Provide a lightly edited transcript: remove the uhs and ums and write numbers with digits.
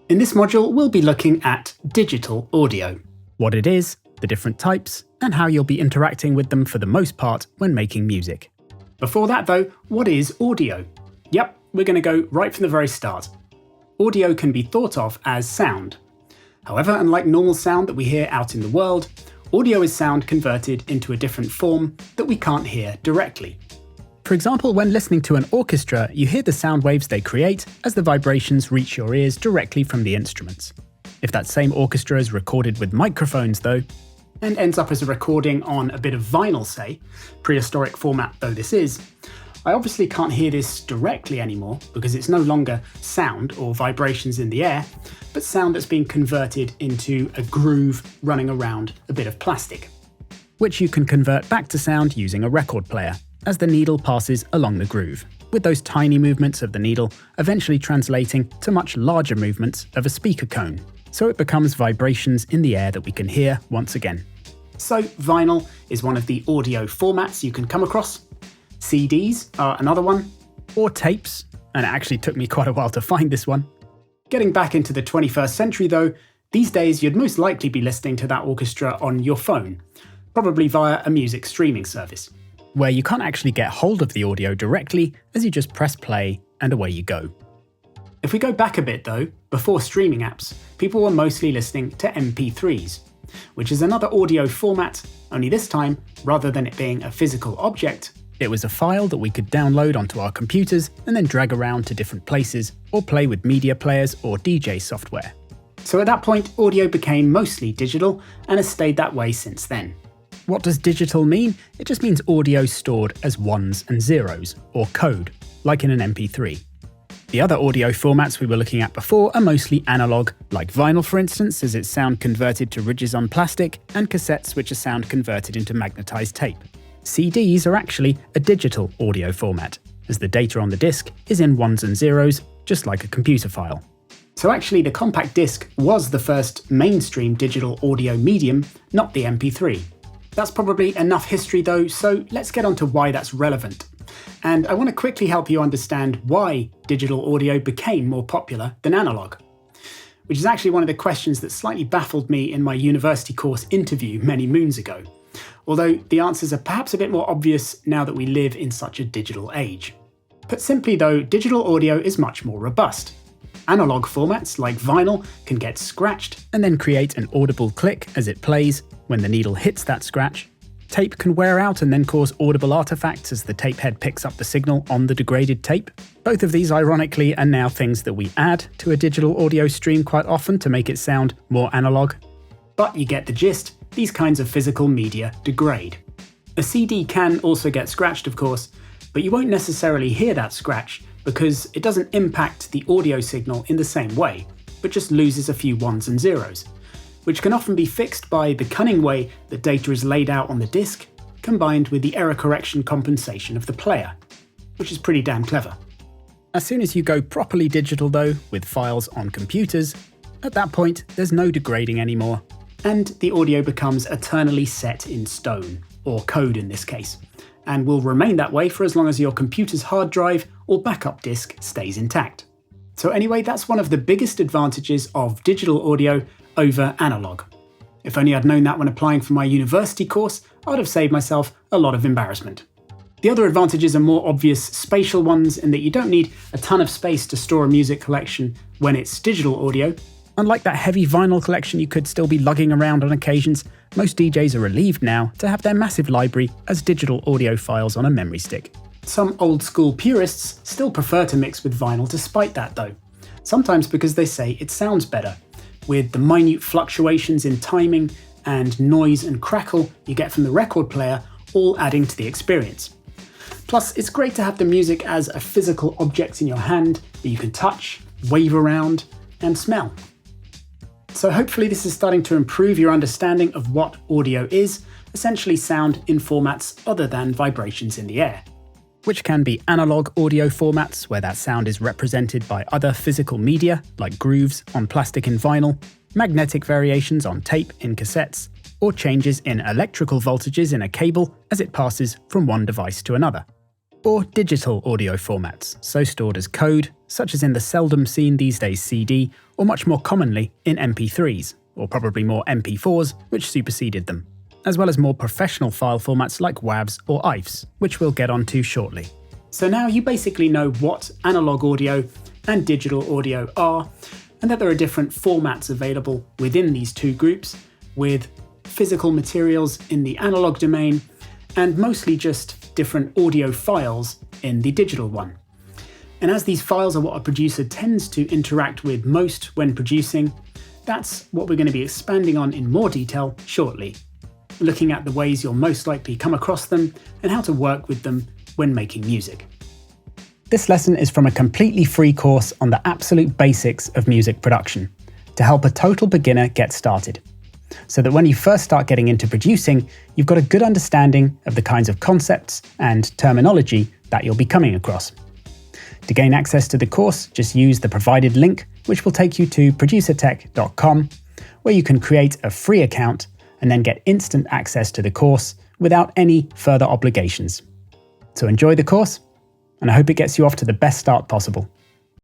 In this module, we'll be looking at digital audio. What it is, the different types, and how you'll be interacting with them for the most part when making music. Before that though, what is audio? Yep, we're going to go right from the very start. Audio can be thought of as sound. However, unlike normal sound that we hear out in the world, audio is sound converted into a different form that we can't hear directly. For example, when listening to an orchestra, you hear the sound waves they create as the vibrations reach your ears directly from the instruments. If that same orchestra is recorded with microphones though, and ends up as a recording on a bit of vinyl say, prehistoric format though this is, I obviously can't hear this directly anymore because it's no longer sound or vibrations in the air, but sound that's been converted into a groove running around a bit of plastic, which you can convert back to sound using a record player as the needle passes along the groove, with those tiny movements of the needle eventually translating to much larger movements of a speaker cone, so it becomes vibrations in the air that we can hear once again. So vinyl is one of the audio formats you can come across. CDs are another one, or tapes, and it actually took me quite a while to find this one. Getting back into the 21st century though, these days you'd most likely be listening to that orchestra on your phone, probably via a music streaming service, where you can't actually get hold of the audio directly as you just press play and away you go. If we go back a bit though, before streaming apps, people were mostly listening to MP3s, which is another audio format, only this time, rather than it being a physical object, it was a file that we could download onto our computers and then drag around to different places or play with media players or DJ software. So at that point, audio became mostly digital and has stayed that way since then. What does digital mean? It just means audio stored as ones and zeros, or code, like in an MP3. The other audio formats we were looking at before are mostly analog, like vinyl for instance, as it's sound converted to ridges on plastic, and cassettes which are sound converted into magnetized tape. CDs are actually a digital audio format, as the data on the disc is in ones and zeros, just like a computer file. So actually the compact disc was the first mainstream digital audio medium, not the MP3. That's probably enough history though, so let's get on to why that's relevant. And I want to quickly help you understand why digital audio became more popular than analog, which is actually one of the questions that slightly baffled me in my university course interview many moons ago, although the answers are perhaps a bit more obvious now that we live in such a digital age. Put simply though, digital audio is much more robust. Analog formats like vinyl can get scratched and then create an audible click as it plays when the needle hits that scratch. Tape can wear out and then cause audible artifacts as the tape head picks up the signal on the degraded tape. Both of these, ironically, are now things that we add to a digital audio stream quite often to make it sound more analog. But you get the gist, these kinds of physical media degrade. A CD can also get scratched, of course, but you won't necessarily hear that scratch because it doesn't impact the audio signal in the same way, but just loses a few ones and zeros, which can often be fixed by the cunning way the data is laid out on the disc, combined with the error correction compensation of the player, which is pretty damn clever. As soon as you go properly digital though, with files on computers, at that point there's no degrading anymore, and the audio becomes eternally set in stone, or code in this case, and will remain that way for as long as your computer's hard drive or backup disk stays intact. So anyway, that's one of the biggest advantages of digital audio over analog. If only I'd known that when applying for my university course, I'd have saved myself a lot of embarrassment. The other advantages are more obvious spatial ones in that you don't need a ton of space to store a music collection when it's digital audio. Unlike that heavy vinyl collection you could still be lugging around on occasions, most DJs are relieved now to have their massive library as digital audio files on a memory stick. Some old school purists still prefer to mix with vinyl despite that though, sometimes because they say it sounds better, with the minute fluctuations in timing and noise and crackle you get from the record player all adding to the experience. Plus, it's great to have the music as a physical object in your hand that you can touch, wave around, and smell. So hopefully this is starting to improve your understanding of what audio is, essentially sound in formats other than vibrations in the air, which can be analog audio formats where that sound is represented by other physical media like grooves on plastic and vinyl, magnetic variations on tape in cassettes, or changes in electrical voltages in a cable as it passes from one device to another. Or digital audio formats, so stored as code, such as in the seldom seen these days CD or much more commonly in MP3s, or probably more MP4s, which superseded them, as well as more professional file formats like WAVs or IFs, which we'll get onto shortly. So now you basically know what analog audio and digital audio are, and that there are different formats available within these two groups, with physical materials in the analog domain, and mostly just different audio files in the digital one. And as these files are what a producer tends to interact with most when producing, that's what we're going to be expanding on in more detail shortly, looking at the ways you'll most likely come across them and how to work with them when making music. This lesson is from a completely free course on the absolute basics of music production, to help a total beginner get started, so that when you first start getting into producing, you've got a good understanding of the kinds of concepts and terminology that you'll be coming across. To gain access to the course, just use the provided link, which will take you to producertech.com, where you can create a free account and then get instant access to the course without any further obligations. So enjoy the course, and I hope it gets you off to the best start possible.